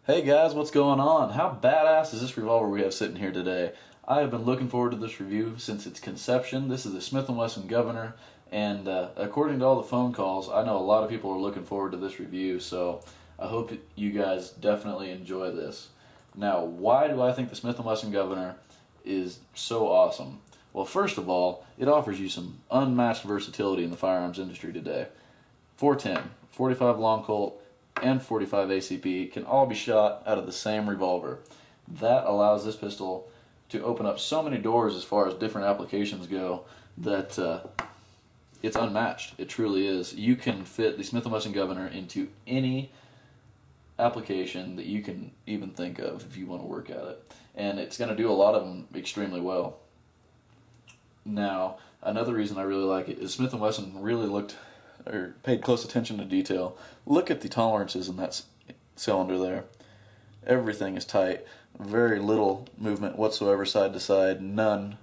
Hey guys, what's going on? How badass is this revolver we have sitting here today? I have been looking forward to this review since its conception. This is a Smith & Wesson Governor, and according to all the phone calls, I know a lot of people are looking forward to this review, so I hope you guys definitely enjoy this. Now, why do I think the Smith & Wesson Governor is so awesome? Well, first of all, it offers you some unmatched versatility in the firearms industry today. 410, 45 long Colt, and 45 ACP can all be shot out of the same revolver. That allows this pistol to open up so many doors as far as different applications go that it's unmatched. It truly is. You can fit the Smith & Wesson Governor into any application that you can even think of if you want to work at it. And it's going to do a lot of them extremely well. Now, another reason I really like it is Smith & Wesson really paid close attention to detail. Look at the tolerances in that cylinder there. Everything is tight. Very little movement whatsoever side to side. None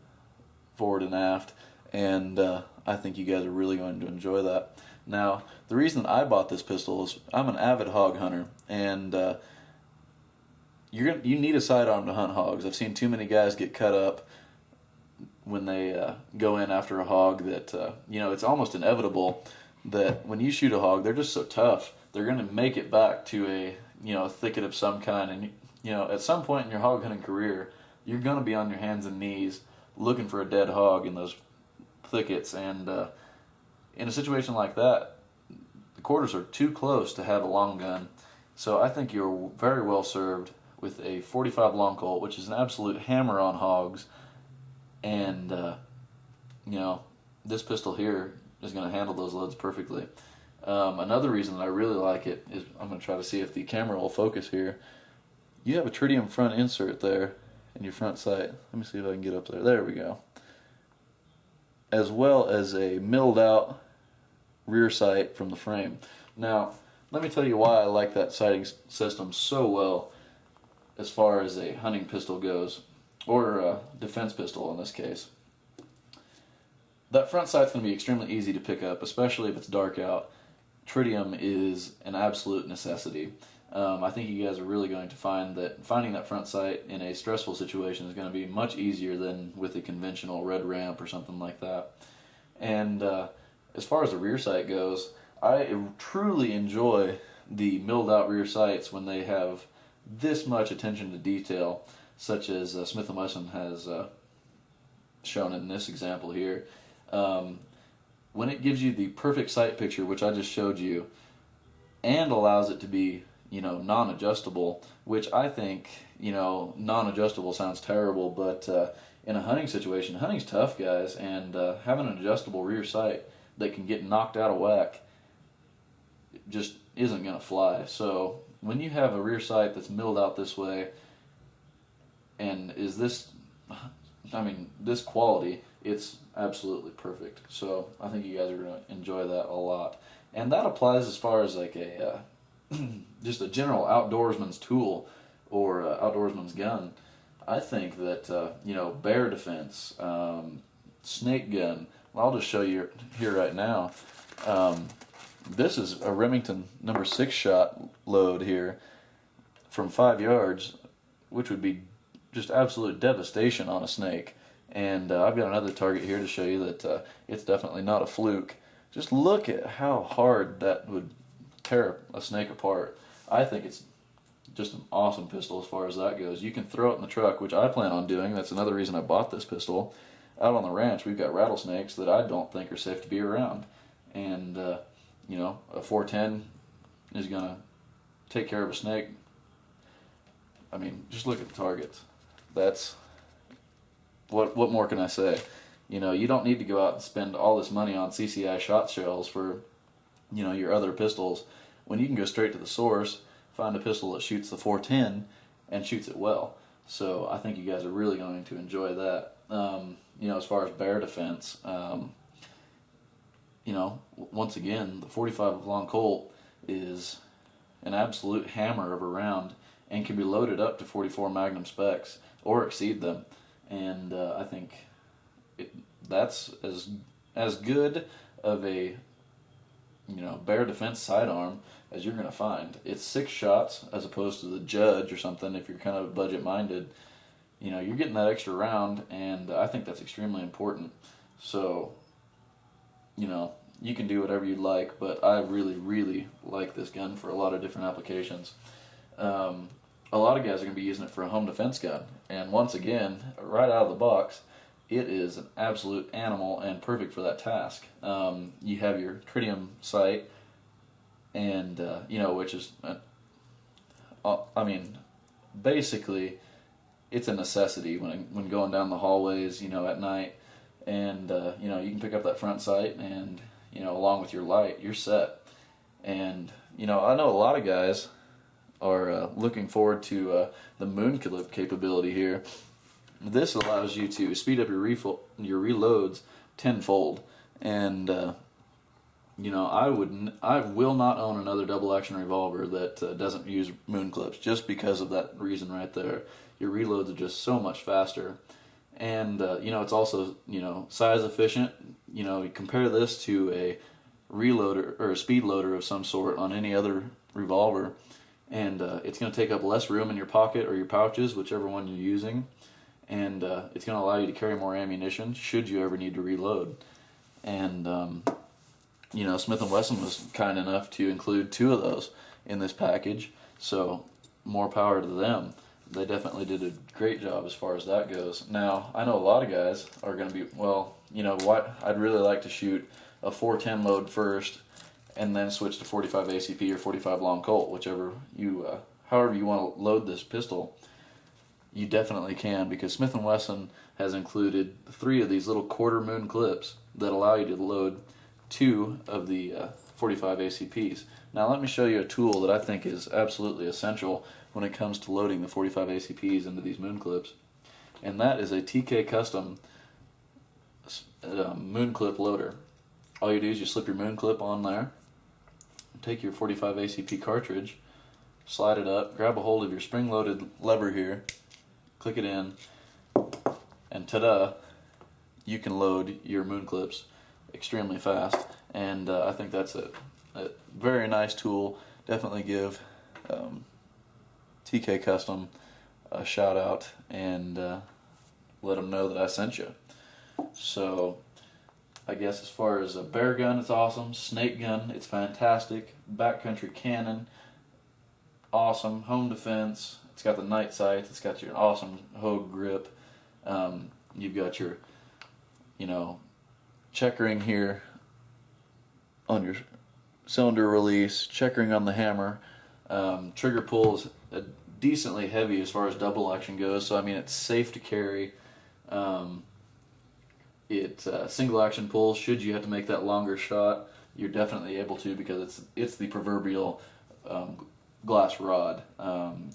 forward and aft. And I think you guys are really going to enjoy that. Now, the reason I bought this pistol is I'm an avid hog hunter, and you need a sidearm to hunt hogs. I've seen too many guys get cut up when they go in after a hog that it's almost inevitable that when you shoot a hog, they're just so tough. They're going to make it back to a thicket of some kind, and at some point in your hog hunting career, you're going to be on your hands and knees looking for a dead hog in those thickets. And in a situation like that, the quarters are too close to have a long gun. So I think you're very well served with a 45 long Colt, which is an absolute hammer on hogs. And this pistol here is going to handle those loads perfectly. Another reason that I really like it is, I'm going to try to see if the camera will focus here. You have a tritium front insert there in your front sight. Let me see if I can get up there. There we go. As well as a milled out rear sight from the frame. Now, let me tell you why I like that sighting system so well as far as a hunting pistol goes, or a defense pistol in this case. That front sight's going to be extremely easy to pick up, especially if it's dark out. Tritium is an absolute necessity. I think you guys are really going to find that finding that front sight in a stressful situation is going to be much easier than with a conventional red ramp or something like that. And as far as the rear sight goes, I truly enjoy the milled out rear sights when they have this much attention to detail, such as Smith & Wesson has shown in this example here. When it gives you the perfect sight picture, which I just showed you, and allows it to be, non-adjustable, which I think, non-adjustable sounds terrible, but in a hunting situation, hunting's tough, guys, and having an adjustable rear sight that can get knocked out of whack just isn't going to fly. So when you have a rear sight that's milled out this way and is this quality, it's absolutely perfect. So I think you guys are going to enjoy that a lot. And that applies as far as like a just a general outdoorsman's tool or outdoorsman's gun. I think that bear defense, snake gun. Well, I'll just show you here right now. This is a Remington number 6 shot load here from 5 yards, which would be just absolute devastation on a snake. And I've got another target here to show you that it's definitely not a fluke. Just look at how hard that would tear a snake apart. I think it's just an awesome pistol as far as that goes. You can throw it in the truck, which I plan on doing. That's another reason I bought this pistol. Out on the ranch, we've got rattlesnakes that I don't think are safe to be around. And, a 410 is going to take care of a snake. I mean, just look at the targets. That's... What more can I say? You don't need to go out and spend all this money on CCI shot shells for, your other pistols, when you can go straight to the source, find a pistol that shoots the 410 and shoots it well. So I think you guys are really going to enjoy that. As far as bear defense, once again, the 45 long Colt is an absolute hammer of a round and can be loaded up to 44 Magnum specs or exceed them. And I think that's as good of a bear defense sidearm as you're going to find. It's 6 shots as opposed to the Judge or something. If you're kind of budget minded, you're getting that extra round, and I think that's extremely important. So, you can do whatever you'd like, but I really, really like this gun for a lot of different applications. A lot of guys are going to be using it for a home defense gun, and once again, right out of the box, it is an absolute animal and perfect for that task. You have your tritium sight, and which is, basically, it's a necessity when going down the hallways, at night, and you can pick up that front sight, and along with your light, you're set. And I know a lot of guys are looking forward to the moon clip capability here. This allows you to speed up your reloads tenfold, and I will not own another double action revolver that doesn't use moon clips, just because of that reason right there. Your reloads are just so much faster, and it's also size efficient. You compare this to a reloader or a speed loader of some sort on any other revolver, and it's going to take up less room in your pocket or your pouches, whichever one you're using, and it's going to allow you to carry more ammunition should you ever need to reload. And Smith & Wesson was kind enough to include 2 of those in this package, so more power to them. They definitely did a great job as far as that goes. Now, I know a lot of guys are going to be, I'd really like to shoot a 410 load first, and then switch to 45 ACP or 45 long Colt, however you want to load this pistol. You definitely can, because Smith & Wesson has included 3 of these little quarter moon clips that allow you to load 2 of the 45 ACPs. Now let me show you a tool that I think is absolutely essential when it comes to loading the 45 ACPs into these moon clips, and that is a TK Custom moon clip loader. All you do is you slip your moon clip on there, take your 45 ACP cartridge, slide it up, grab a hold of your spring-loaded lever here, click it in, and ta-da, you can load your moon clips extremely fast. And I think that's a very nice tool. Definitely give TK Custom a shout out, and let them know that I sent you. So I guess as far as a bear gun, it's awesome. Snake gun, it's fantastic. Backcountry cannon, awesome. Home defense, it's got the night sights, it's got your awesome Hogue grip. You've got your, checkering here on your cylinder release, checkering on the hammer. Trigger pull is decently heavy as far as double action goes, so it's safe to carry. Single action pull, should you have to make that longer shot, you're definitely able to, because it's the proverbial glass rod.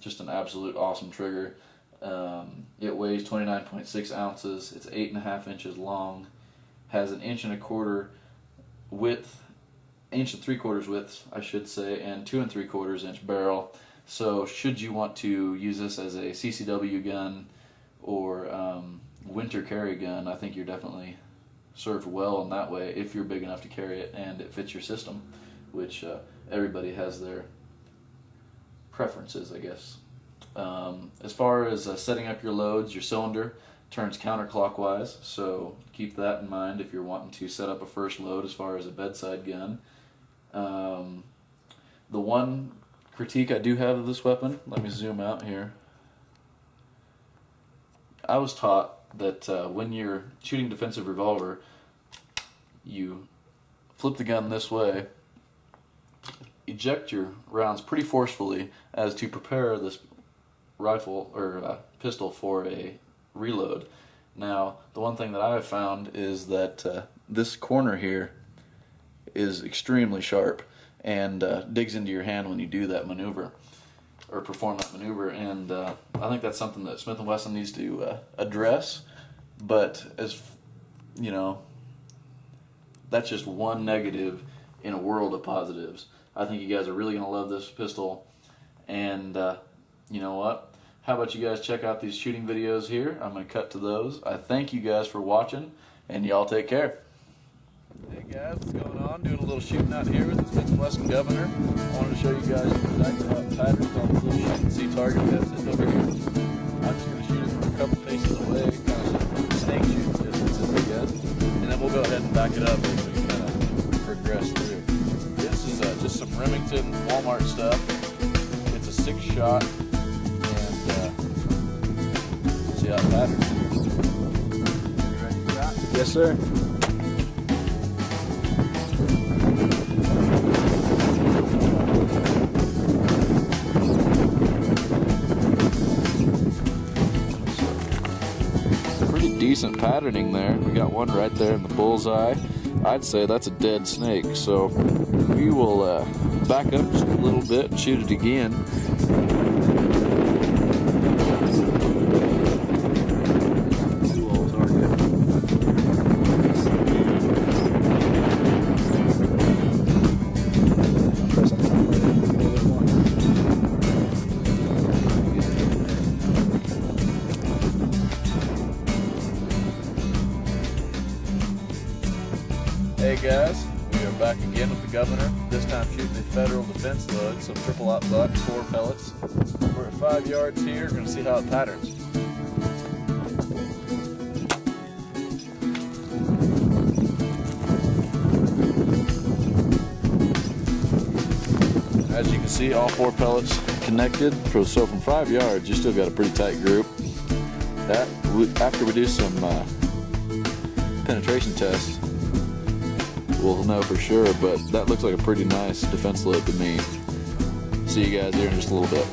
Just an absolute awesome trigger. It weighs 29.6 ounces. It's 8.5 inches long. Has an 1 1/4 width, 1 3/4 width, I should say, and 2 3/4 inch barrel. So should you want to use this as a CCW gun or winter carry gun, I think you're definitely served well in that way if you're big enough to carry it and it fits your system, which everybody has their preferences, I guess. As far as setting up your loads, your cylinder turns counterclockwise, so keep that in mind if you're wanting to set up a first load as far as a bedside gun. The one critique I do have of this weapon, let me zoom out here. I was taught that when you're shooting defensive revolver, you flip the gun this way, eject your rounds pretty forcefully as to prepare this rifle or pistol for a reload. Now, the one thing that I have found is that this corner here is extremely sharp and digs into your hand when you do that maneuver or perform that maneuver, and I think that's something that Smith & Wesson needs to address. But as that's just one negative in a world of positives. I think you guys are really going to love this pistol, and you know what? How about you guys check out these shooting videos here? I'm going to cut to those. I thank you guys for watching, and y'all take care. Hey guys, what's going on? Doing a little shooting out here with the Smith & Wesson Governor. I wanted to show you guys exactly how it patterns on this little shoot and see target we have sitting over here. I'm just going to shoot it from a couple paces away, kind of snake shooting distances, I guess. And then we'll go ahead and back it up as we kind of progress through. This is just some Remington Walmart stuff. It's a 6-shot, and see how it patterns. You ready to shot? Yes, sir. Pretty decent patterning there. We got one right there in the bullseye. I'd say that's a dead snake, so we will back up just a little bit and shoot it again. Hey guys, we are back again with the Governor, this time shooting a federal defense load, so triple out buck, 4 pellets. We're at 5 yards here, we're going to see how it patterns. As you can see, all 4 pellets connected, so from 5 yards, you still got a pretty tight group. After we do some penetration tests, we'll know for sure, but that looks like a pretty nice defense load to me. See you guys here in just a little bit.